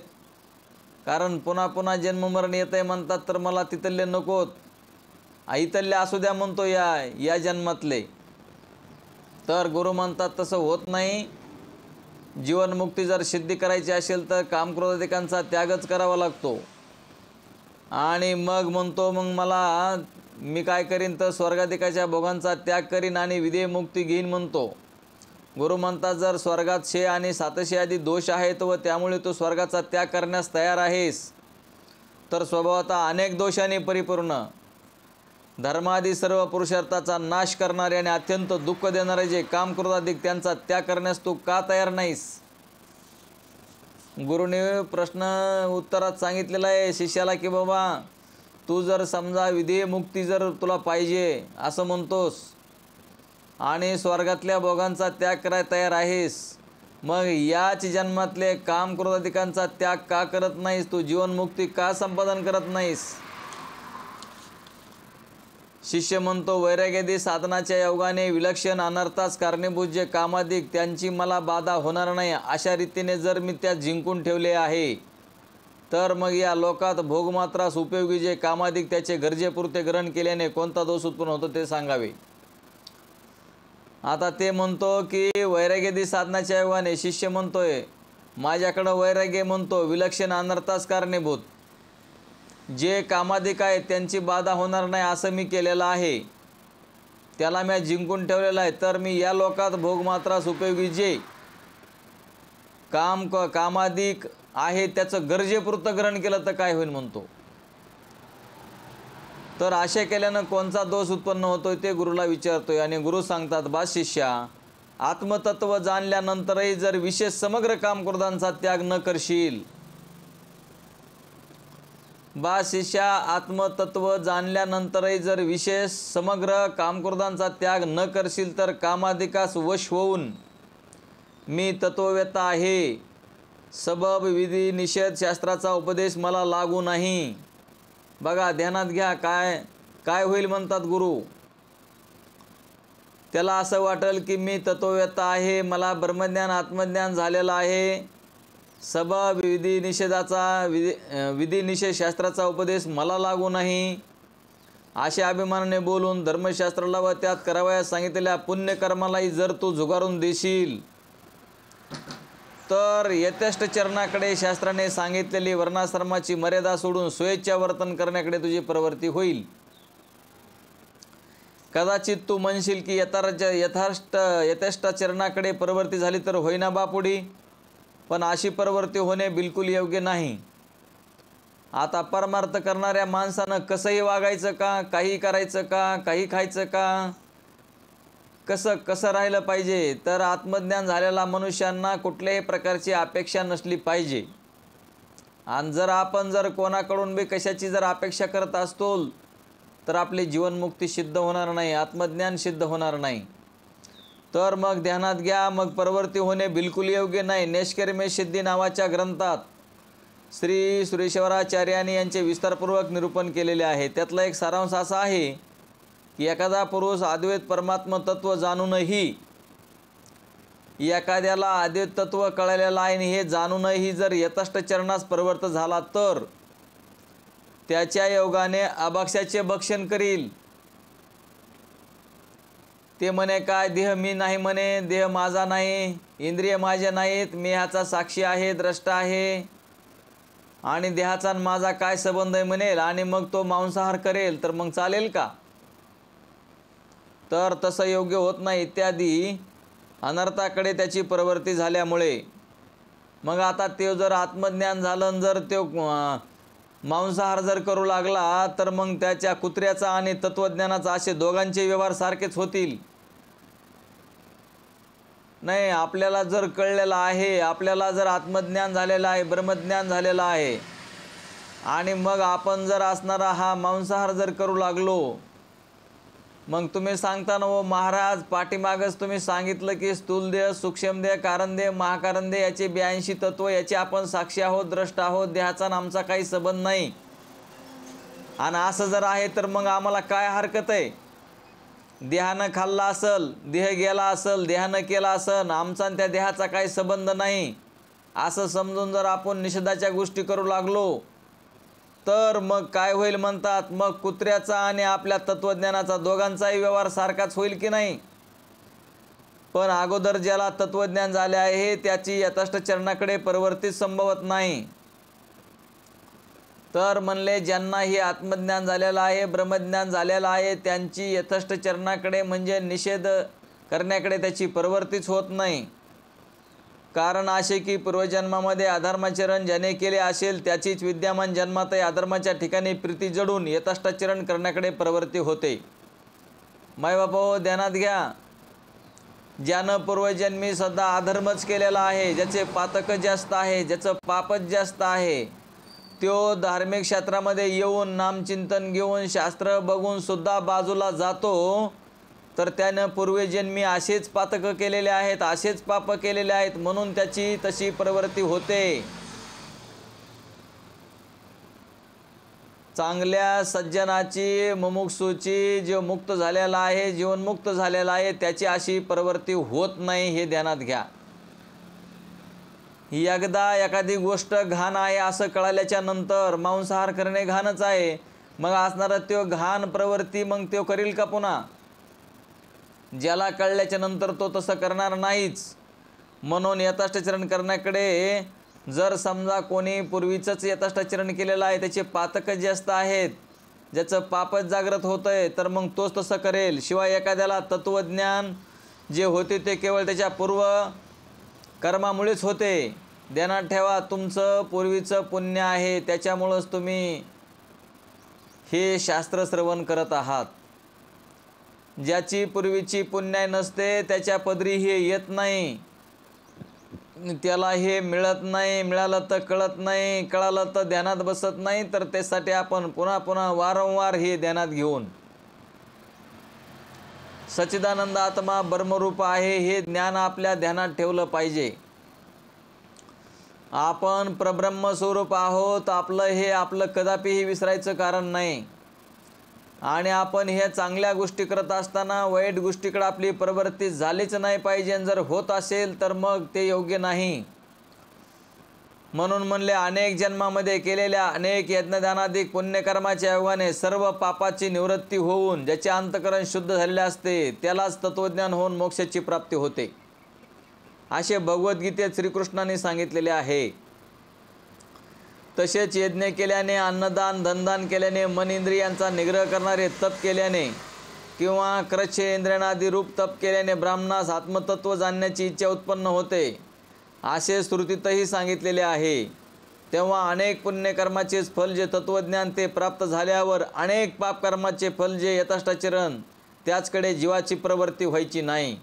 कारण पुन्हा पुन्हा जन्ममरण येत आहे म्हणतात, तर मला तिथले नकोत, इथले असू द्या म्हणतो या जन्मातले. तर गुरु म्हणतात तसं होत नाही. जीवनमुक्ती जर सिद्धी करायची असेल तर कामक्रोधाधिकांचा त्यागच करावा लागतो. आणि मग म्हणतो मग मी काय करीन तर स्वर्गाधिकाच्या भोगांचा त्याग करीन आणि विधेय मुक्ती घेईन म्हणतो. गुरु म्हणतात जर स्वर्गात 6 आणि 700 आदी दोष आहेत व त्यामुळे तू स्वर्गाचा त्याग करण्यास तयार आहेस तर स्वभावतः अनेक दोषांनी परिपूर्ण धर्मादी सर्व पुरुषार्थाचा नाश करणारे आणि अत्यंत दुःख देणारे जे काम क्रोधाधिक त्यांचा त्याग करण्यास तू का तयार नाहीस. गुरुने प्रश्न उत्तरात सांगितलेला आहे शिष्याला की बाबा तू जर समजा विधेय मुक्ती जर तुला पाहिजे असं म्हणतोस आणि स्वर्गातल्या भोगांचा त्याग करायला तयार आहेस, मग याच जन्मातले काम क्रोधाधिकांचा त्याग का करत नाहीस? तू जीवनमुक्ती का संपादन करत नाहीस? शिष्य म्हणतो, वैराग्यादी साधनाच्या योगाने विलक्षण अनर्थास कारणीभूत जे कामाधिक त्यांची मला बाधा होणार नाही, अशा रीतीने जर मी त्यात जिंकून ठेवले आहे, तर मग या लोकात भोगमात्रास उपयोगी जे कामाधिक त्याचे गरजेपुरते ग्रहण केल्याने कोणता दोष उत्पन्न होतो ते सांगावे. आता ते म्हणतो की वैराग्यादी साधनाच्या योगाने, शिष्य म्हणतोय माझ्याकडं वैराग्य म्हणतो विलक्षण अनर्थास कारणीभूत जे कामाधिक आहेत त्यांची बाधा होणार नाही असं मी केलेलं आहे, त्याला मी जिंकून ठेवलेलं आहे. तर मी या लोकात भोगमात्रास उपयोगी जे कामाधिक आहे त्याचं गरजेपुरतं ग्रहण केलं तर काय होईल म्हणतो. तर अशा केल्यानं कोणता दोष उत्पन्न होतोय ते गुरुला विचारतोय. आणि गुरु सांगतात, बा शिष्या, आत्मतत्व जाणल्यानंतरही जर विशेष समग्र कामक्रोधांचा त्याग न करशील, बा शिष्या, आत्मतत्व जाणल्यानंतरही जर विशेष समग्र कामक्रोधांचा त्याग न करशील तर कामाधिकास वश होऊन मी तत्ववेत्ता आहे, सबब विधी निषेध शास्त्राचा उपदेश मला लागू नाही. बघा, ध्यानात घ्या, काय होईल म्हणतात गुरु. त्याला असं वाटेल की मी तत्ववेत्ता आहे, मला ब्रह्मज्ञान आत्मज्ञान झालेलं आहे, सबब विधी निषेधाचा विधी निषेध शास्त्राचा उपदेश मला लागू नाही, अशा अभिमानाने बोलून धर्मशास्त्राला व त्यात करावयास सांगितलेल्या पुण्यकर्मालाही जर तू झुगारून देशील तर यथेष्ट चरणाकडे शास्त्राने सांगितलेली वर्णाश्रमाची मर्यादा सोडून स्वेच्छा वर्तन करण्याकडे तुझी प्रवृत्ती होईल. कदाचित तू म्हणशील की यथेष्ट चरणाकडे प्रवृत्ती झाली तर होईना बापुडी, पण अशी प्रवृत्ती होणे बिलकुल योग्य नाही. आता परमार्थ करणाऱ्या माणसानं कसंही वागायचं का, काही करायचं का, काही खायचं का, कसं राहिलं पाहिजे? तर आत्मज्ञान झालेल्या मनुष्यांना कुठल्याही प्रकारची अपेक्षा नसली पाहिजे. आणि जर आपण कोणाकडून बी कशाची जर अपेक्षा करत असतो तर आपली जीवनमुक्ती सिद्ध होणार नाही, आत्मज्ञान सिद्ध होणार नाही. तर मग ध्यानात घ्या, मग प्रवृत्ती होणे बिलकुल योग्य नाही. नैष्कर्म्य सिद्धी नावाच्या ग्रंथात श्री सुरेश्वराचार्यांनी यांचे विस्तारपूर्वक निरूपण केलेले आहे. त्यातला एक सारांश असा आहे की एखादा पुरुष अद्वैत परमात्म तत्व जाणूनही, एखाद्याला अद्वैत तत्व कळलेलं आहे आणि हे जाणूनही जर यथेष्ट चरणास प्रवृत्त झाला तर त्याच्या योगाने अभक्षाचे भक्षण करील. ते म्हणे काय, देह मी नाही म्हणे, देह माझा नाही, इंद्रिय माझे नाहीत, मी ह्याचा साक्षी आहे, द्रष्टा आहे, आणि देहाचा माझा काय संबंध आहे म्हणेल, आणि मग तो मांसाहार करेल तर मग चालेल का? तर तसं योग्य होत नाही. इत्यादी अनर्थाकडे त्याची प्रवृत्ती झाल्यामुळे मग आता ते जर आत्मज्ञान झालं, जर तो मांसाहार जर करू लागला तर मग त्याच्या कुत्र्याचा आणि तत्वज्ञानाचा असे दोघांचे व्यवहार सारखेच होतील. नाही, आपल्याला जर कळलेलं आहे, आपल्याला जर आत्मज्ञान झालेलं आहे, ब्रह्मज्ञान झालेलं आहे, आणि मग आपण जर असणारा हा मांसाहार जर करू लागलो, मग तुम्ही सांगता ना, महाराज पाठीमागच तुम्ही सांगितलं की स्थूल देह, सूक्ष्म देह, कारण देह, महाकारण देह याचे 82 तत्व, याचे आपण साक्षी आहोत, द्रष्टा आहोत, देहाचा आमचा काही संबंध नाही. आणि असं जर आहे तर मग आम्हाला काय हरकत आहे? देहानं खाल्ला असल, देह गेला असल, देहानं केला असल, आमचा आणि त्या देहाचा काही संबंध नाही असं समजून जर आपण निषेधाच्या गोष्टी करू लागलो तर मग काय होईल म्हणतात, मग कुत्र्याचा आणि आपल्या तत्वज्ञानाचा दोघांचाही व्यवहार सारखाच होईल की नाही? पण अगोदर ज्याला तत्वज्ञान झाले आहे त्याची यथेष्ट चरणाकडे प्रवृत्ती संभवत नाही. तर म्हणले, ज्यांना हे आत्मज्ञान झालेलं आहे, ब्रह्मज्ञान झालेलं आहे, त्यांची यथेष्ट चरणाकडे म्हणजे निषेध करण्याकडे त्याची प्रवृत्तीच होत नाही. कारण असे की पूर्वजन्मामध्ये अधर्माचरण ज्याने केले असेल त्याचीच विद्यमान जन्मातही अधर्माच्या ठिकाणी प्रीती जडून यथाष्टाचरण करण्याकडे प्रवृत्ती होते. मायबापो, ध्यानात घ्या, ज्यानं पूर्वजन्मी सध्या अधर्मच केलेला आहे, ज्याचे पातक जास्त आहे, ज्याचं पापच जास्त आहे, तो धार्मिक क्षेत्रामध्ये येऊन नामचिंतन घेऊन शास्त्र बघून सुद्धा बाजूला जातो, तर त्यानं पूर्वजन्मी असेच पातकं केलेले आहेत, असेच पाप केलेले आहेत, म्हणून त्याची तशी प्रवृत्ती होते. चांगल्या सज्जनाची, मुमुक्षूची, जो मुक्त झालेला आहे, जीवनमुक्त झालेला आहे, त्याची अशी प्रवृत्ती होत नाही, हे ध्यानात घ्या. एकदा एखादी गोष्ट घाण आहे असं कळाल्याच्या नंतर मांसाहार करणे घाणच आहे, मग असणारा तो घाण प्रवृत्ती मग तो करील का पुन्हा? ज्याला कळल्याच्या नंतर तो तसं करणार नाहीच. म्हणून यथाष्टाचरण करण्याकडे, जर समजा कोणी पूर्वीचंच यथाष्टाचरण केलेलं आहे, त्याचे पातक जास्त आहेत, ज्याचं पापच जागृत होतं आहे, तर मग तोच तसं करेल. शिवाय एखाद्याला तत्त्वज्ञान जे होते ते केवळ त्याच्या पूर्व कर्मामुळेच होते. ध्यानात ठेवा, तुमचं पूर्वीचं पुण्य आहे, त्याच्यामुळंच तुम्ही हे शास्त्र श्रवण करत आहात. ज्याची पूर्वीची पुण्य नसते त्याच्या पदरी हे येत नाही, त्याला हे मिळत नाही. मिळालं तर कळत नाही, कळालं तर ध्यानात बसत नाही. तर त्यासाठी आपण पुन्हा पुन्हा वारंवार हे ध्यानात घेऊन सच्चिदानंद आत्मा ब्रह्मरूप आहे हे ज्ञान आपल्या ध्यानात ठेवलं पाहिजे. आपण परब्रह्म स्वरूप आहोत, आपलं कदापिही विसरायचं कारण नाही. आणि आपण हे चांगल्या गोष्टी करत असताना वाईट गोष्टीकडे आपली प्रवृत्ती झालीच नाही पाहिजे. जर होत असेल तर मग ते योग्य नाही. म्हणून म्हणले, अनेक जन्मामध्ये केलेल्या अनेक यज्ञदानाधिक पुण्यकर्माच्या योगाने सर्व पापाची निवृत्ती होऊन ज्याचे अंतःकरण शुद्ध झालेले असते त्यालाच तत्वज्ञान होऊन मोक्षाची प्राप्ती होते, असे भगवद्गीतेत श्रीकृष्णाने सांगितलेले आहे. तसेच यज्ञ केल्याने, अन्नदान धनदान केल्याने, मन इंद्रियांचा निग्रह करणारे तप केल्याने किंवा क्रच्छेंद्रियानादी रूप तप केल्याने ब्राह्मणास आत्मतत्व जाणण्याची इच्छा उत्पन्न होते, असे श्रुतीतही सांगितलेले आहे. तेव्हा अनेक पुण्यकर्माचेच फल जे तत्वज्ञान ते प्राप्त झाल्यावर अनेक पापकर्माचे फल जे यथाष्टाचरण, त्याचकडे जीवाची प्रवृत्ती व्हायची नाही.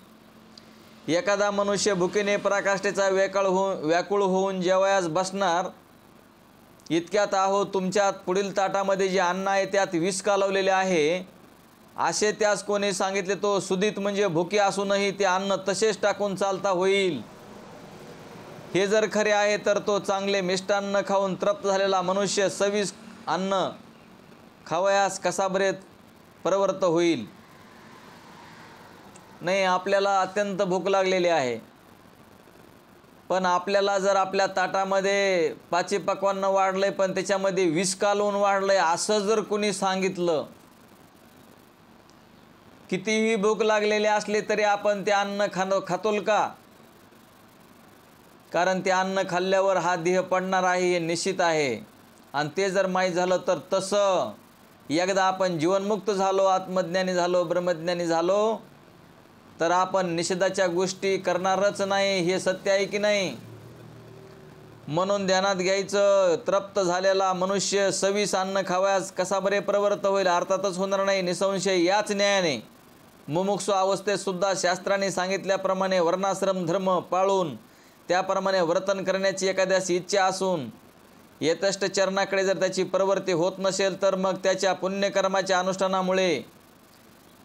एखादा मनुष्य भुकेने पराकाष्ठेचा व्याकुळ होऊन जेवायास बसणार, इतक्यात आहो तुमच्यात पुढील ताटामध्ये जे अन्न आहे त्यात विष कालवलेले आहे, असे त्यास कोणी सांगितले, तो सुदीत म्हणजे भुके असूनही ते अन्न तसेच टाकून चालता होईल. हे जर खरे आहे तर तो चांगले मिष्टान्न खाऊन तृप्त झालेला मनुष्य सवीस अन्न खावयास कसा बरे प्रवृत्त होईल? नाही, आपल्याला अत्यंत भूक लागलेली आहे, पण आपल्याला जर आपल्या ताटामध्ये पाची पक्वान्न वाढलंय पण त्याच्यामध्ये विष कालवून वाढलंय असं जर कोणी सांगितलं, कितीही भूक लागलेली असली तरी आपण ते अन्न खातोल का? कारण ते अन्न खाल्ल्यावर हा देह पडणार आहे हे निश्चित आहे. आणि ते जर माहीत झालं तर तसं एकदा आपण जीवनमुक्त झालो, आत्मज्ञानी झालो, ब्रह्मज्ञानी झालो, तर आपण निषेधाच्या गोष्टी करणारच नाही. हे सत्य आहे की नाही? म्हणून ध्यानात घ्यायचं, तृप्त झालेला मनुष्य सवीस अन्न खावयास कसा बरे प्रवृत्त होईल? अर्थातच होणार नाही. निसंशय याच न्यायाने मुमुक्षु अवस्थेत सुद्धा शास्त्राने सांगितल्याप्रमाणे वर्णाश्रम धर्म पाळून त्याप्रमाणे वर्तन करण्याची एखाद्यास इच्छा असून यथेष्ट चरणाकडे जर त्याची प्रवृत्ती होत नसेल, तर मग त्याच्या पुण्यकर्माच्या अनुष्ठानामुळे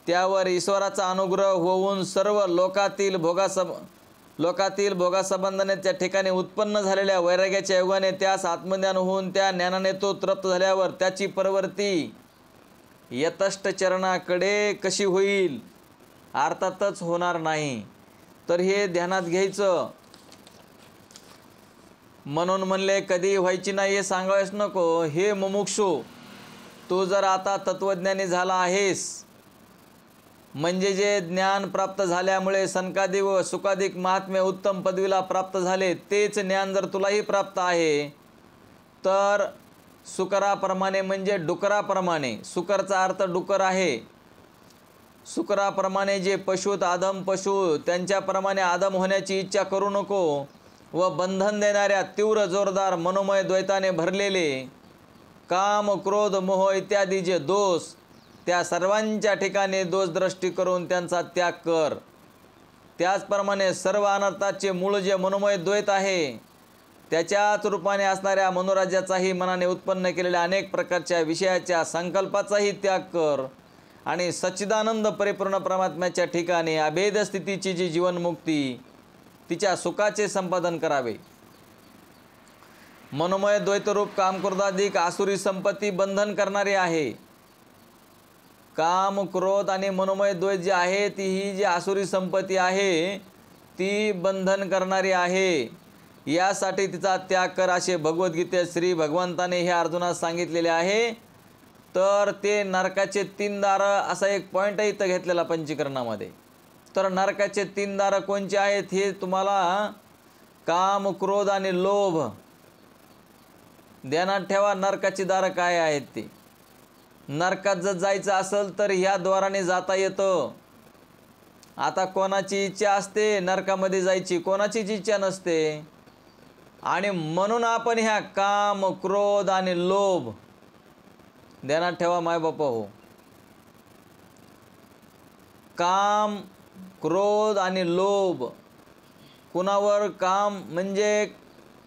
त्यावर ईश्वराचा अनुग्रह होऊन सर्व लोकातील भोगासंबंधाने ठिकाणी उत्पन्न झालेल्या वैराग्याच्या योगाने त्यास आत्मज्ञान होऊन त्या ज्ञानाने तो तृप्त झाल्यावर त्याची प्रवृत्ती यथेष्ट चरणाकडे कशी होईल? अर्थातच होणार नाही. तर हे ध्यानात घ्यायचं. म्हणून म्हणले, कधी व्हायची नाही हे सांगायच नको. हे मुमुक्षू, तू जर आता तत्वज्ञानी झाला आहेस, म्हणजे जे ज्ञान प्राप्त झाल्यामुळे सनकादी व सुखाधिक महात्म्य उत्तम पदवीला प्राप्त झाले, तेच ज्ञान जर तुलाही प्राप्त आहे, तर सुकराप्रमाणे म्हणजे डुकराप्रमाणे, सुकरचा अर्थ डुकर आहे, सुकराप्रमाणे जे पशुत आदम पशु त्यांच्याप्रमाणे आदम होण्याची इच्छा करू नको. व बंधन देणाऱ्या तीव्र जोरदार मनोमय द्वैताने भरलेले काम क्रोध मोह इत्यादी जे दोष, त्या सर्वांच्या ठिकाणी दोषदृष्टी करून त्यांचा त्याग कर. त्याचप्रमाणे सर्व अनर्थाचे मूळ जे मनोमय द्वैत आहे त्याच्याच रूपाने असणाऱ्या मनोराज्याचाही मनाने उत्पन्न केलेल्या अनेक प्रकारच्या विषयाच्या संकल्पाचाही त्याग कर आणि सच्चिदानंद परिपूर्ण परमात्म्याच्या ठिकाणी अभेद स्थितीची जी जीवनमुक्ती तिच्या सुखाचे संपादन करावे. मनोमय द्वैतरूप काम क्रोधाधिक आसुरी संपत्ती बंधन करणारी आहे. काम क्रोध आणि मनोमय द्वैत जे आहे ती ही जी आसुरी संपत्ती आहे ती बंधन करणारी आहे. यासाठी तिचा त्याग कर असे भगवद्गीतेत श्री भगवंताने हे अर्जुनास सांगितलेले आहे. तर ते नरकाचे 3 दारं असा एक पॉईंट इथं घेतलेला पंचीकरणामध्ये. तर नरकाचे 3 दारं कोणचे आहेत हे तुम्हाला काम क्रोध आणि लोभ ध्यानात ठेवा. नरकाची दारं काय आहेत ते. नरकात जर जायचं असेल तर ह्या द्वाराने जाता येतं. आता कोणाची इच्छा असते नरकामध्ये जायची, कोणाचीच इच्छा नसते. आणि म्हणून आपण ह्या काम क्रोध आणि लोभ ध्यानात ठेवा मायबापा हो. काम क्रोध आणि लोभ कुणावर काम म्हणजे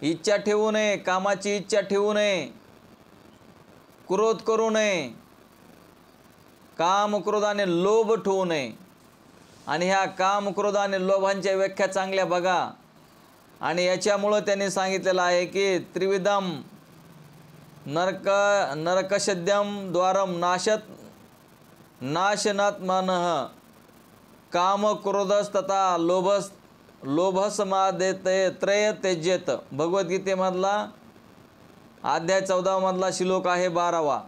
इच्छा ठेवू नये, कामाची इच्छा ठेवू नये, क्रोध करू नये, काम क्रोध आणि लोभ ठेवू नये. आणि ह्या काम क्रोध आणि लोभांच्या व्याख्या चांगल्या बघा. आणि याच्यामुळं त्यांनी सांगितलेलं आहे की त्रिविधम नरकशद्यम द्वारम नाशनात्मनः काम क्रोधस्तथा लोभसमादेते त्रय त्यजेत. भगवद्गीतेमधला अध्याय 14 मधला श्लोक आहे 12वा.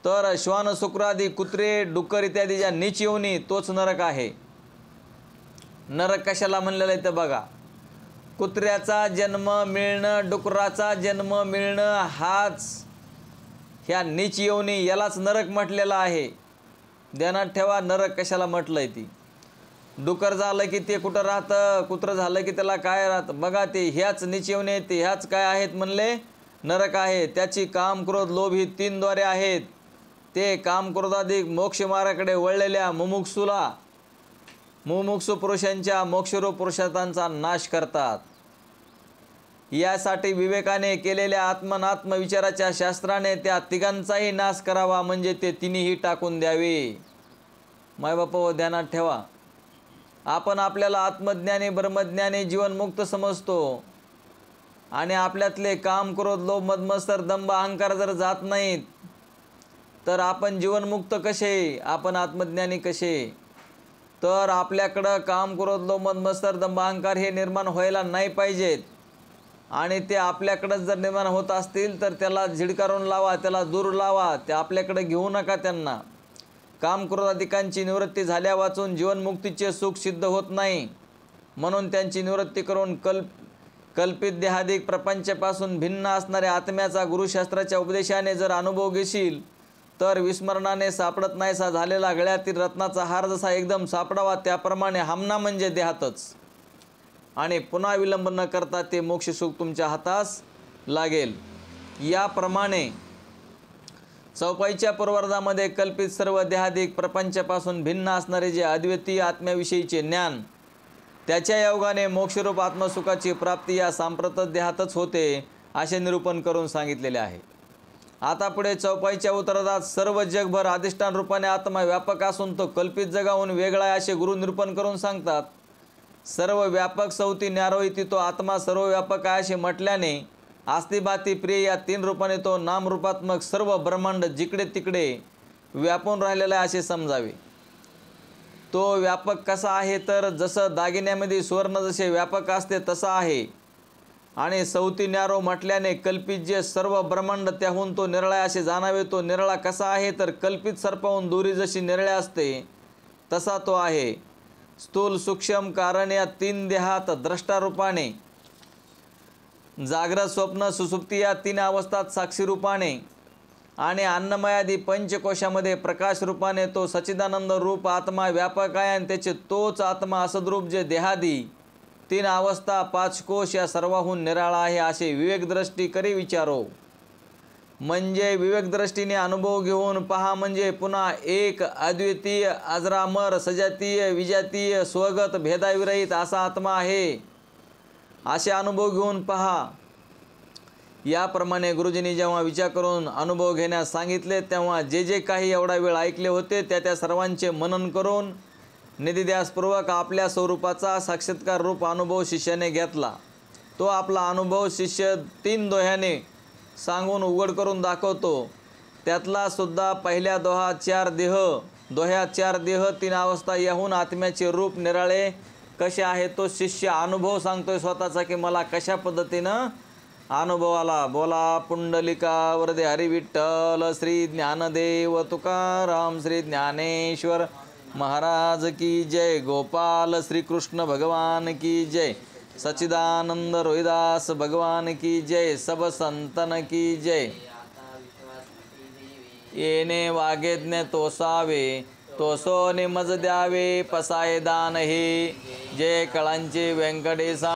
तर श्वान शुक्रादी कुत्रे डुक्कर इत्यादी ज्या नीच योनी तोच नरक आहे. नरक कशाला म्हणलेलं आहे तर बघा. कुत्र्याचा जन्म मिळणं, डुकराचा जन्म मिळणं हाच ह्या नीच योनी यालाच नरक म्हटलेला आहे. ध्यानात ठेवा नरक कशाला म्हटलं आहे ती. डुकर झालं की ते कुठं राहतं, कुत्रं झालं की त्याला काय राहतं बघा. ते ह्याच नीच योनी ते ह्याच काय आहेत म्हणले नरक आहे. त्याची काम क्रोध लोभ ही 3 द्वारे आहेत. ते काम क्रोधाधिक मोक्षमार्गाकडे वळलेल्या मुमुक्षु पुरुषांच्या मोक्षरूप पुरुषार्थांचा नाश करतात. यासाठी विवेकाने केलेल्या आत्मनात्म विचाराच्या शास्त्राने त्या तिघांचाही नाश करावा म्हणजे ते तिन्हीही टाकून द्यावे. मायबापा व ध्यानात ठेवा. आपण आपल्याला आत्मज्ञानी ब्रह्मज्ञानी जीवनमुक्त समजतो आणि आपल्यातले काम क्रोध लोभ मदमत्सर दंभ अहंकार जर जात नाहीत तर आपण जीवनमुक्त कसे, आपण आत्मज्ञानी कसे. तर आपल्याकडं काम क्रोध लोभ मदमत्सर दंभ अहंकार हे निर्माण व्हायला नाही पाहिजेत. आणि ते आपल्याकडंच जर निर्माण होत असतील तर त्याला झिडकारून लावा, त्याला दूर लावा, ते आपल्याकडे घेऊ नका त्यांना. काम क्रोधाधिकांची निवृत्ती झाल्या वाचून जीवनमुक्तीचे सुख सिद्ध होत नाही. म्हणून त्यांची निवृत्ती करून कल्पित देहाधिक प्रपंचापासून भिन्न असणाऱ्या आत्म्याचा गुरुशास्त्राच्या उपदेशाने जर अनुभव घेशील तर विस्मरणाने सापडत नाहीसा झालेला गळ्यातील रत्नाचा हार जसा एकदम सापडावा त्याप्रमाणे हमना म्हणजे देहातच. आणि पुन्हा विलंब न करता ते मोक्ष सुख तुमच्या हातास लागेल. याप्रमाणे चौपाईच्या पूर्वार्धामध्ये कल्पित सर्व देहाधिक प्रपंचापासून भिन्न असणारे जे अद्वितीय आत्म्याविषयीचे ज्ञान त्याच्या योगाने मोक्षरूप आत्मसुखाची प्राप्ती या सांप्रत देहातच होते असे निरूपण करून सांगितलेले आहे. आता पुढे चौपाईच्या उत्तरार्धात सर्व जगभर अधिष्ठान रूपाने आत्मा व्यापक असून तो कल्पित जगाहून वेगळा आहे असे गुरु निरूपण करून सांगतात. सर्व व्यापक सौती न्यारो इति तो आत्मा सर्व व्यापक आहे असे म्हटल्याने आस्तिभाती प्रिय या 3 रूपाने तो नामरूपात्मक सर्व ब्रह्मांड जिकडे तिकडे व्यापून राहिलेला आहे असे समजावे. तो व्यापक कसा आहे तर जसं दागिन्यामध्ये सुवर्ण जसे व्यापक असते तसा आहे. आणि सौती न्यारो म्हटल्याने कल्पित जे सर्व ब्रह्मांड त्याहून तो निराळा असे जाणावे. तो निराळा कसा आहे तर कल्पित सर्पाहून दोरी जशी निराळ्या असते तसा तो आहे. स्थूल सूक्ष्म कारण या 3 देहात द्रष्टारूपाने जाग्रत स्वप्न सुसुप्ती या 3 अवस्थात साक्षी रूपाने आणि अन्नमयादी पंचकोशामध्ये प्रकाश रूपाने तो सच्चिदानंद रूप आत्मा व्यापक आहे. आणि त्याचे तोच आत्मा असद्रूप जे देहादी 3 अवस्था 5 कोश या सर्वाहून निराळा आहे असे विवेकदृष्टी करी विचारो. म्हणजे विवेकदृष्टीने अनुभव घेऊन पहा म्हणजे पुन्हा एक अद्वितीय अजरामर सजातीय विजातीय स्वगत भेदाविरहित असा आत्मा आहे. असे अनुभव घेऊन पहा. याप्रमाणे गुरुजींनी जेव्हा विचार करून अनुभव घेण्यास सांगितले तेव्हा जे जे काही एवढा वेळ ऐकले होते त्या सर्वांचे मनन करून निधिध्यासपूर्वक आपल्या स्वरूपाचा साक्षात्कार रूप अनुभव शिष्याने घेतला. तो आपला अनुभव शिष्य 3 दोह्याने सांगून उघड करून दाखवतो. त्यातला सुद्धा पहिल्या दोह्यात 4 देह 3 अवस्था याहून आत्म्याचे रूप निराळे कसे आहे तो शिष्य अनुभव सांगतोय स्वतःचा की मला कशा पद्धतीनं अनुभव आला. बोला पुंडलिका वरदे हरी विठ्ठल श्री ज्ञानदेव तुकाराम श्री ज्ञानेश्वर महाराज की जय. गोपाल श्री कृष्ण भगवान की जय. सच्चिदानंद रोहिदास भगवान की जय. सब संतन की जय. येणे वागेज्ञ तोसावे तोसो निमज द्यावे पसाये दान हे. जय कळांचे व्यंकटेशा